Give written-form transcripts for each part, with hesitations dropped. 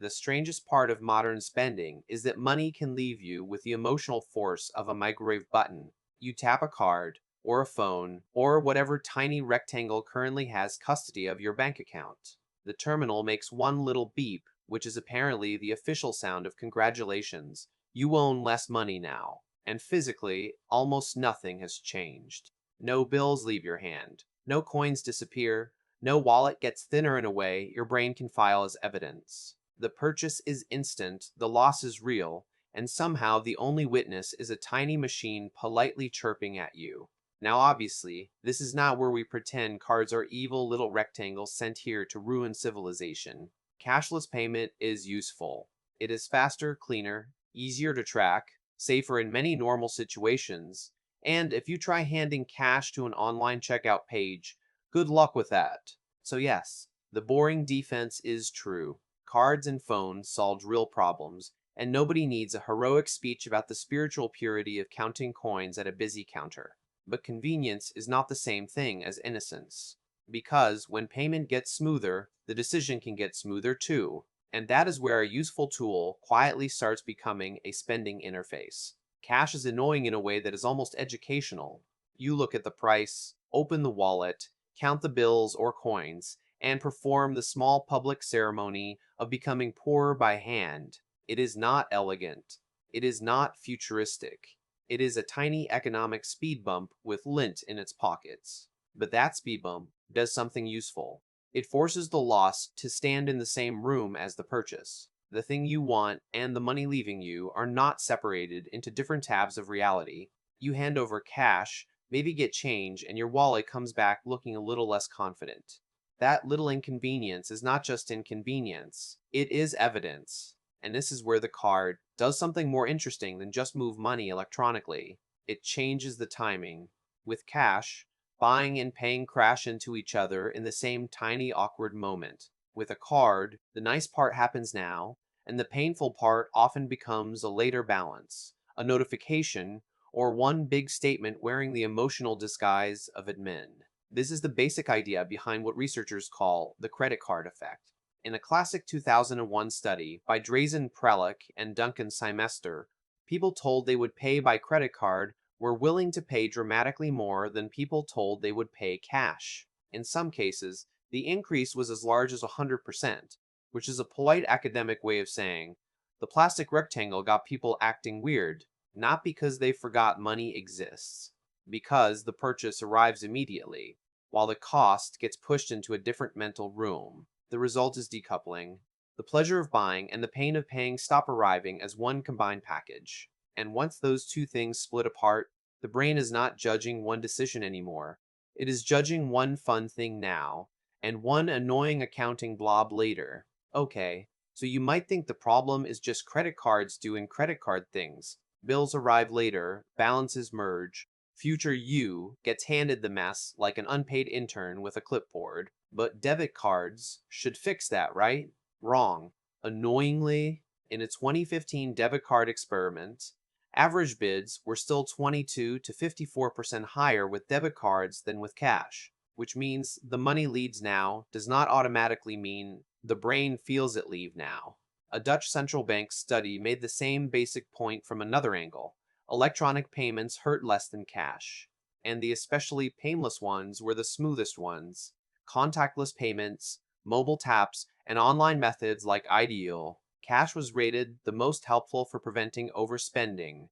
The strangest part of modern spending is that money can leave you with the emotional force of a microwave button. You tap a card, or a phone, or whatever tiny rectangle currently has custody of your bank account. The terminal makes one little beep, which is apparently the official sound of congratulations. You own less money now. And physically, almost nothing has changed. No bills leave your hand. No coins disappear. No wallet gets thinner in a way your brain can file as evidence. The purchase is instant, the loss is real, and somehow the only witness is a tiny machine politely chirping at you. Now, obviously, this is not where we pretend cards are evil little rectangles sent here to ruin civilization. Cashless payment is useful. It is faster, cleaner, easier to track, safer in many normal situations, and if you try handing cash to an online checkout page, good luck with that. So yes, the boring defense is true. Cards and phones solved real problems, and nobody needs a heroic speech about the spiritual purity of counting coins at a busy counter. But convenience is not the same thing as innocence. Because when payment gets smoother, the decision can get smoother too. And that is where a useful tool quietly starts becoming a spending interface. Cash is annoying in a way that is almost educational. You look at the price, open the wallet, count the bills or coins, and perform the small public ceremony of becoming poorer by hand. It is not elegant. It is not futuristic. It is a tiny economic speed bump with lint in its pockets. But that speed bump does something useful. It forces the loss to stand in the same room as the purchase. The thing you want and the money leaving you are not separated into different tabs of reality. You hand over cash, maybe get change, and your wallet comes back looking a little less confident. That little inconvenience is not just inconvenience, it is evidence. And this is where the card does something more interesting than just move money electronically. It changes the timing. With cash, buying and paying crash into each other in the same tiny awkward moment. With a card, the nice part happens now, and the painful part often becomes a later balance, a notification, or one big statement wearing the emotional disguise of admin. This is the basic idea behind what researchers call the credit card effect. In a classic 2001 study by Drazen Prelek and Duncan Symester, people told they would pay by credit card were willing to pay dramatically more than people told they would pay cash. In some cases, the increase was as large as 100%, which is a polite academic way of saying the plastic rectangle got people acting weird, not because they forgot money exists, because the purchase arrives immediately, while the cost gets pushed into a different mental room. The result is decoupling. The pleasure of buying and the pain of paying stop arriving as one combined package. And once those two things split apart, the brain is not judging one decision anymore. It is judging one fun thing now, and one annoying accounting blob later. Okay, so you might think the problem is just credit cards doing credit card things. Bills arrive later, balances merge, future you gets handed the mess like an unpaid intern with a clipboard. But debit cards should fix that, right? Wrong. Annoyingly, in a 2015 debit card experiment, average bids were still 22 to 54% higher with debit cards than with cash, which means the money leads now does not automatically mean the brain feels it leave now. A Dutch central bank study made the same basic point from another angle. Electronic payments hurt less than cash, and the especially painless ones were the smoothest ones. Contactless payments, mobile taps, and online methods like Ideal, cash was rated the most helpful for preventing overspending.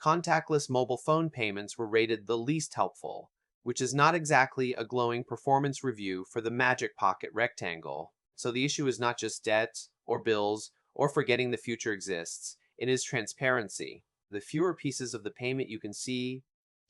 Contactless mobile phone payments were rated the least helpful, which is not exactly a glowing performance review for the Magic Pocket rectangle. So the issue is not just debt, or bills, or forgetting the future exists. It is transparency. The fewer pieces of the payment you can see,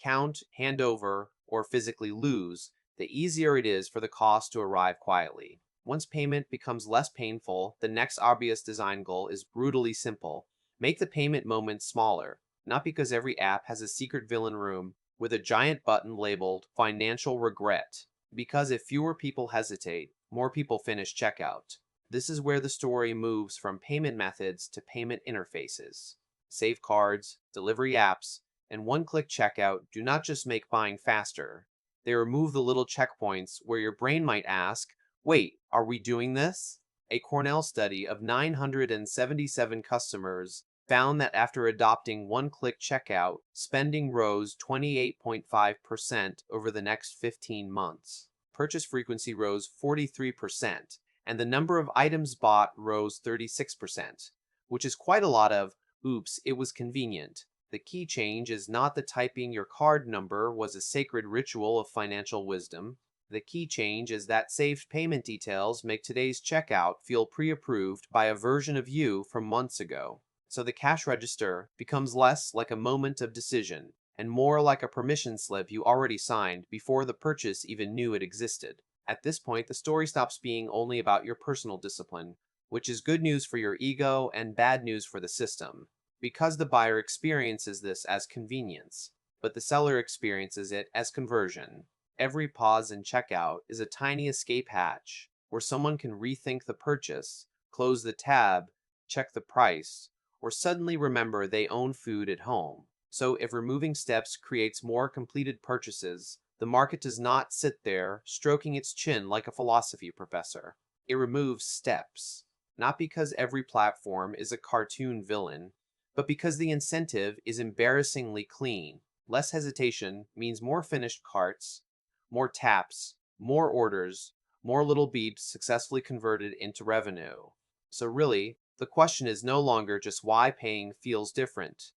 count, hand over, or physically lose, the easier it is for the cost to arrive quietly. Once payment becomes less painful, the next obvious design goal is brutally simple. Make the payment moment smaller, not because every app has a secret villain room with a giant button labeled financial regret, because if fewer people hesitate, more people finish checkout. This is where the story moves from payment methods to payment interfaces. Save cards, delivery apps, and one-click checkout do not just make buying faster. They remove the little checkpoints where your brain might ask, wait, are we doing this? A Cornell study of 977 customers found that after adopting one-click checkout, spending rose 28.5% over the next 15 months. Purchase frequency rose 43%, and the number of items bought rose 36%, which is quite a lot of, oops, it was convenient. The key change is not that typing your card number was a sacred ritual of financial wisdom. The key change is that saved payment details make today's checkout feel pre-approved by a version of you from months ago. So the cash register becomes less like a moment of decision and more like a permission slip you already signed before the purchase even knew it existed. At this point, the story stops being only about your personal discipline, which is good news for your ego and bad news for the system, because the buyer experiences this as convenience, but the seller experiences it as conversion. Every pause in checkout is a tiny escape hatch where someone can rethink the purchase, close the tab, check the price, or suddenly remember they own food at home. So if removing steps creates more completed purchases, the market does not sit there stroking its chin like a philosophy professor. It removes steps, not because every platform is a cartoon villain, but because the incentive is embarrassingly clean. Less hesitation means more finished carts, more taps, more orders, more little beeps successfully converted into revenue. So really, the question is no longer just why paying feels different.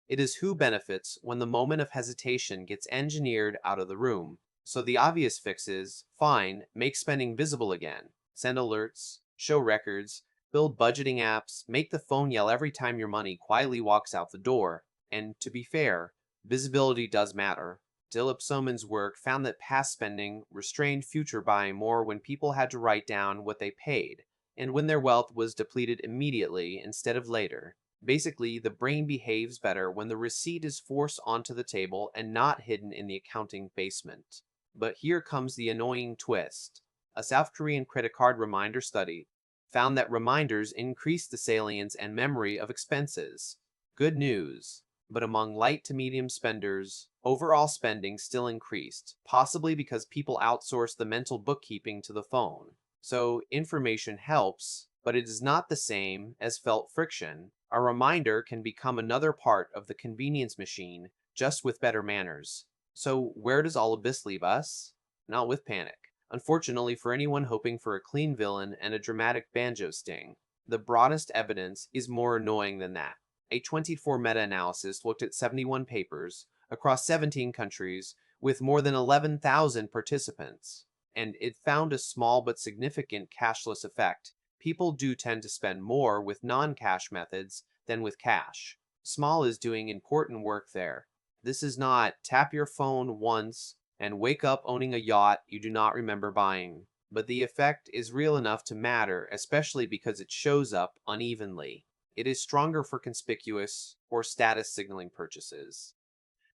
It is who benefits when the moment of hesitation gets engineered out of the room. So the obvious fix is, fine, make spending visible again. Send alerts, show records, build budgeting apps, make the phone yell every time your money quietly walks out the door. And to be fair, visibility does matter. Dilip Soman's work found that past spending restrained future buying more when people had to write down what they paid, and when their wealth was depleted immediately instead of later. Basically, the brain behaves better when the receipt is forced onto the table and not hidden in the accounting basement. But here comes the annoying twist. A South Korean credit card reminder study found that reminders increased the salience and memory of expenses. Good news. But among light to medium spenders, overall spending still increased, possibly because people outsourced the mental bookkeeping to the phone. So information helps, but it is not the same as felt friction. A reminder can become another part of the convenience machine, just with better manners. So where does all of this leave us? Not with panic. Unfortunately for anyone hoping for a clean villain and a dramatic banjo sting, the broadest evidence is more annoying than that. A 24 meta-analysis looked at 71 papers across 17 countries with more than 11,000 participants, and it found a small but significant cashless effect. People do tend to spend more with non-cash methods than with cash. Small is doing important work there. This is not tap your phone once and wake up owning a yacht you do not remember buying. But the effect is real enough to matter, especially because it shows up unevenly. It is stronger for conspicuous or status signaling purchases.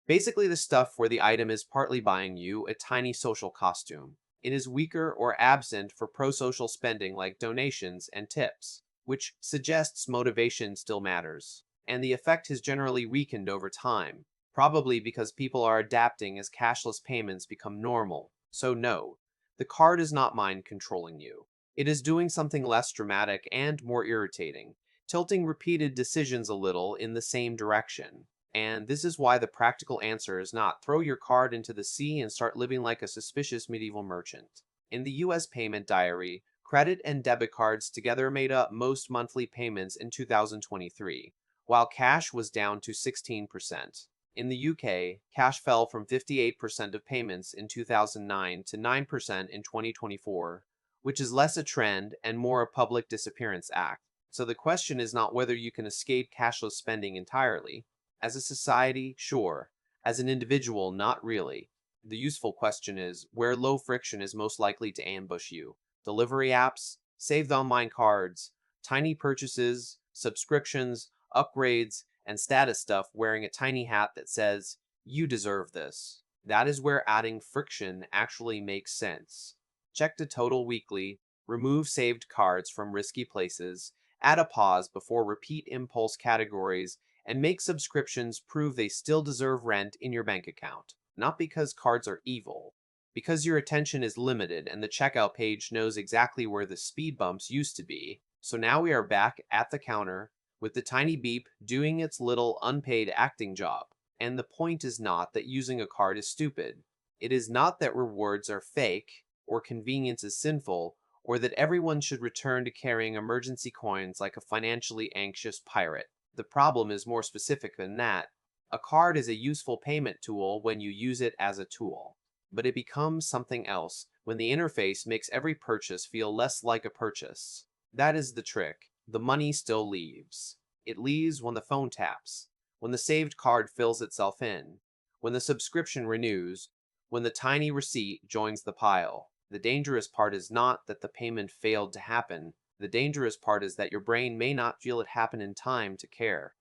Basically the stuff where the item is partly buying you a tiny social costume. It is weaker or absent for pro-social spending like donations and tips, which suggests motivation still matters. And the effect has generally weakened over time, probably because people are adapting as cashless payments become normal. So no, the card is not mind controlling you. It is doing something less dramatic and more irritating, tilting repeated decisions a little in the same direction. And this is why the practical answer is not throw your card into the sea and start living like a suspicious medieval merchant. In the US payment diary, credit and debit cards together made up most monthly payments in 2023, while cash was down to 16%. In the UK, cash fell from 58% of payments in 2009 to 9% in 2024, which is less a trend and more a public disappearance act. So the question is not whether you can escape cashless spending entirely. As a society, sure. As an individual, not really. The useful question is where low friction is most likely to ambush you. Delivery apps, saved online cards, tiny purchases, subscriptions, upgrades, and status stuff wearing a tiny hat that says, "You deserve this." That is where adding friction actually makes sense. Check the total weekly, remove saved cards from risky places, add a pause before repeat impulse categories, and make subscriptions prove they still deserve rent in your bank account. Not because cards are evil, Because your attention is limited and the checkout page knows exactly where the speed bumps used to be. So now we are back at the counter with the tiny beep doing its little unpaid acting job. And the point is not that using a card is stupid. It is not that rewards are fake, or convenience is sinful, or that everyone should return to carrying emergency coins like a financially anxious pirate. The problem is more specific than that. A card is a useful payment tool when you use it as a tool, but it becomes something else when the interface makes every purchase feel less like a purchase. That is the trick. The money still leaves. It leaves when the phone taps, when the saved card fills itself in, when the subscription renews, when the tiny receipt joins the pile. The dangerous part is not that the payment failed to happen. The dangerous part is that your brain may not feel it happen in time to care.